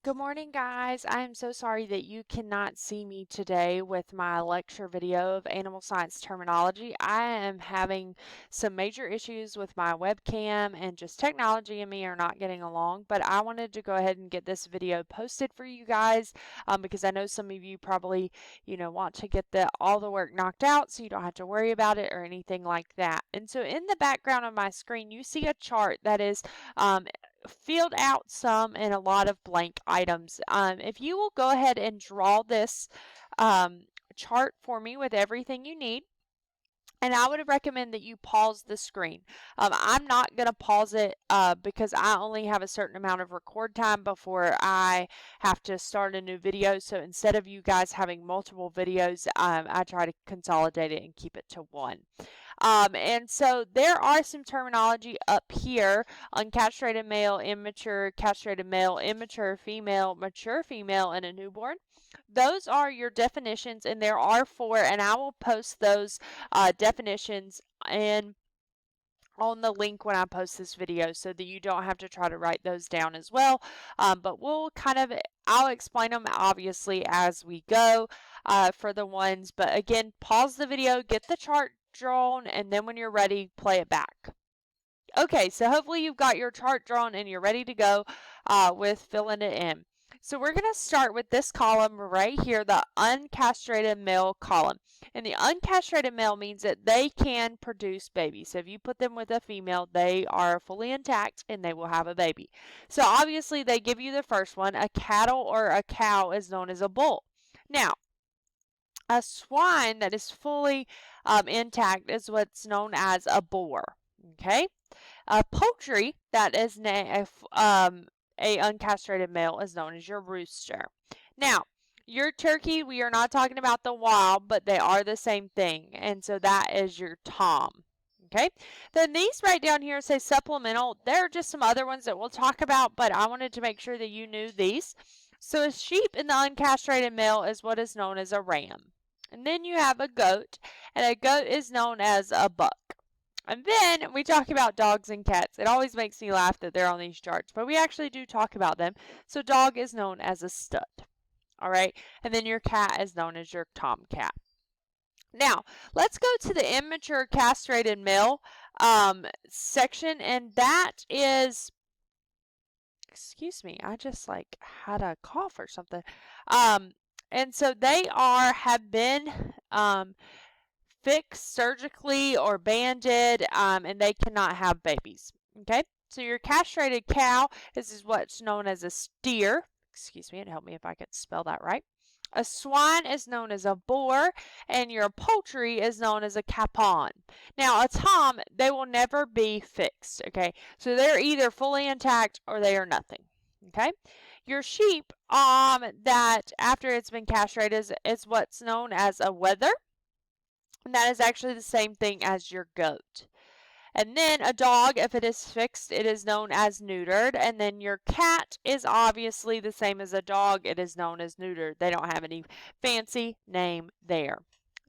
Good morning, guys. I am so sorry that you cannot see me today with my lecture video of animal science terminology. I am having some major issues with my webcam and just technology and me are not getting along, but I wanted to go ahead and get this video posted for you guys because I know some of you probably, want to get all the work knocked out so you don't have to worry about it or anything like that. And so in the background of my screen, you see a chart that is filled out some and a lot of blank items. If you will go ahead and draw this chart for me with everything you need, and I would recommend that you pause the screen. I'm not going to pause it because I only have a certain amount of record time before I have to start a new video. So instead of you guys having multiple videos, I try to consolidate it and keep it to one. And so there are some terminology up here: uncastrated male, immature, castrated male, immature female, mature female, and a newborn. Those are your definitions, and there are four, and I will post those definitions and on the link when I post this video so that you don't have to try to write those down as well. But I'll explain them obviously as we go for the ones. But again, pause the video, get the chart drawn, and then when you're ready, play it back. Okay, so hopefully you've got your chart drawn and you're ready to go with filling it in. So we're going to start with this column right here, the uncastrated male column. And the uncastrated male means that they can produce babies. So if you put them with a female, they are fully intact and they will have a baby. So obviously they give you the first one. A cattle or a cow is known as a bull. Now, a swine that is fully intact is what's known as a boar. Okay? A poultry that is a uncastrated male is known as your rooster. Now, your turkey, we are not talking about the wild, but they are the same thing. And so that is your tom. Okay, then these right down here say supplemental. There are just some other ones that we'll talk about, but I wanted to make sure that you knew these. So a sheep in the uncastrated male is what is known as a ram. And then you have a goat, and a goat is known as a buck. And then we talk about dogs and cats. It always makes me laugh that they're on these charts, but we actually do talk about them. So dog is known as a stud. All right, and then your cat is known as your tomcat. Now, let's go to the immature castrated male section, and that is, excuse me, I just had a cough or something. And so they have been fixed surgically or banded, and they cannot have babies. Okay, so your castrated cow, this is what's known as a steer. Excuse me, and help me if I can spell that right. A swine is known as a boar, and your poultry is known as a capon. Now, a tom, they will never be fixed, okay? So they're either fully intact or they are nothing, okay? Your sheep, that after it's been castrated is what's known as a wether, and that is actually the same thing as your goat. And then a dog, if it is fixed, it is known as neutered. And then your cat is obviously the same as a dog. It is known as neutered. They don't have any fancy name there.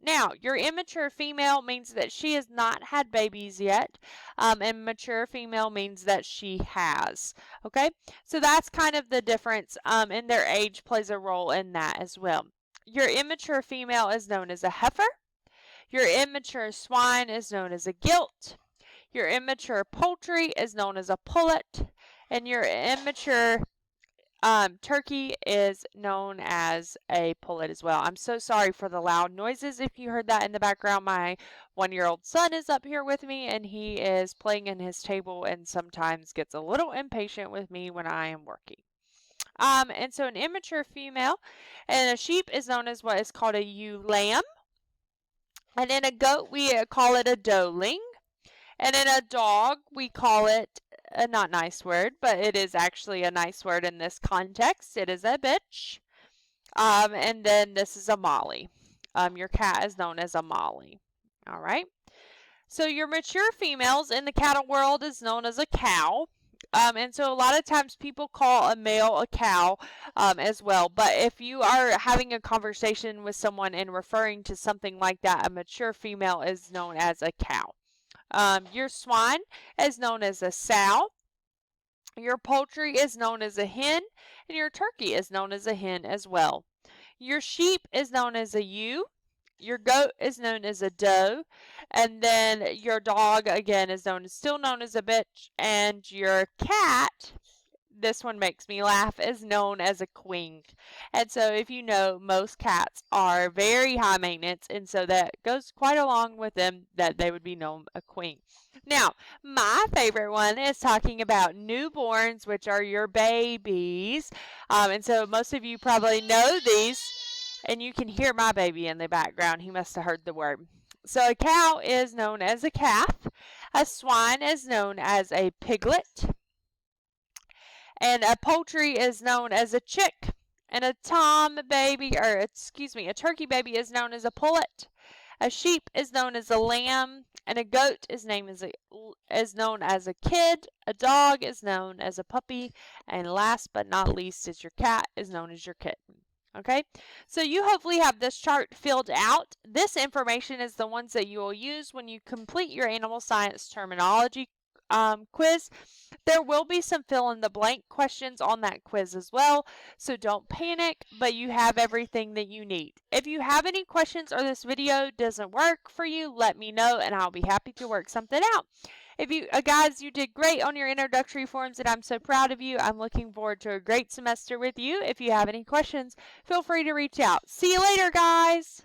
Now, your immature female means that she has not had babies yet, and mature female means that she has. Okay, so that's kind of the difference, and their age plays a role in that as well. Your immature female is known as a heifer. Your immature swine is known as a gilt. Your immature poultry is known as a pullet, and your immature turkey is known as a pullet as well. I'm so sorry for the loud noises if you heard that in the background. My 1-year-old son is up here with me, and he is playing in his table and sometimes gets a little impatient with me when I am working. And so an immature female and a sheep is known as what is called a ewe lamb. And in a goat, we call it a doeling. And in a dog, we call it a not nice word, but it is actually a nice word in this context. It is a bitch. And then this is a molly. Your cat is known as a molly. All right. So your mature females in the cattle world is known as a cow. And so a lot of times people call a male a cow as well. But if you are having a conversation with someone and referring to something like that, a mature female is known as a cow. Your swine is known as a sow. Your poultry is known as a hen, and your turkey is known as a hen as well. Your sheep is known as a ewe. Your goat is known as a doe, and then your dog again is still known as a bitch, and your cat, this one makes me laugh, is known as a queen. And so if you know, most cats are very high maintenance, and so that goes quite along with them that they would be known a queen. Now, my favorite one is talking about newborns, which are your babies. And so most of you probably know these, and you can hear my baby in the background. He must have heard the word. So a cow is known as a calf. A swine is known as a piglet. And a poultry is known as a chick. And a a turkey baby is known as a pullet. A sheep is known as a lamb, and a goat is known as a kid. A dog is known as a puppy, and last but not least is your cat is known as your kitten. Okay, so you hopefully have this chart filled out. This information is the ones that you will use when you complete your animal science terminology quiz. There will be some fill in the blank questions on that quiz as well, so don't panic, but you have everything that you need. If you have any questions or this video doesn't work for you, let me know and I'll be happy to work something out. If you guys, you did great on your introductory forms and I'm so proud of you. I'm looking forward to a great semester with you. If you have any questions, feel free to reach out. See you later, guys.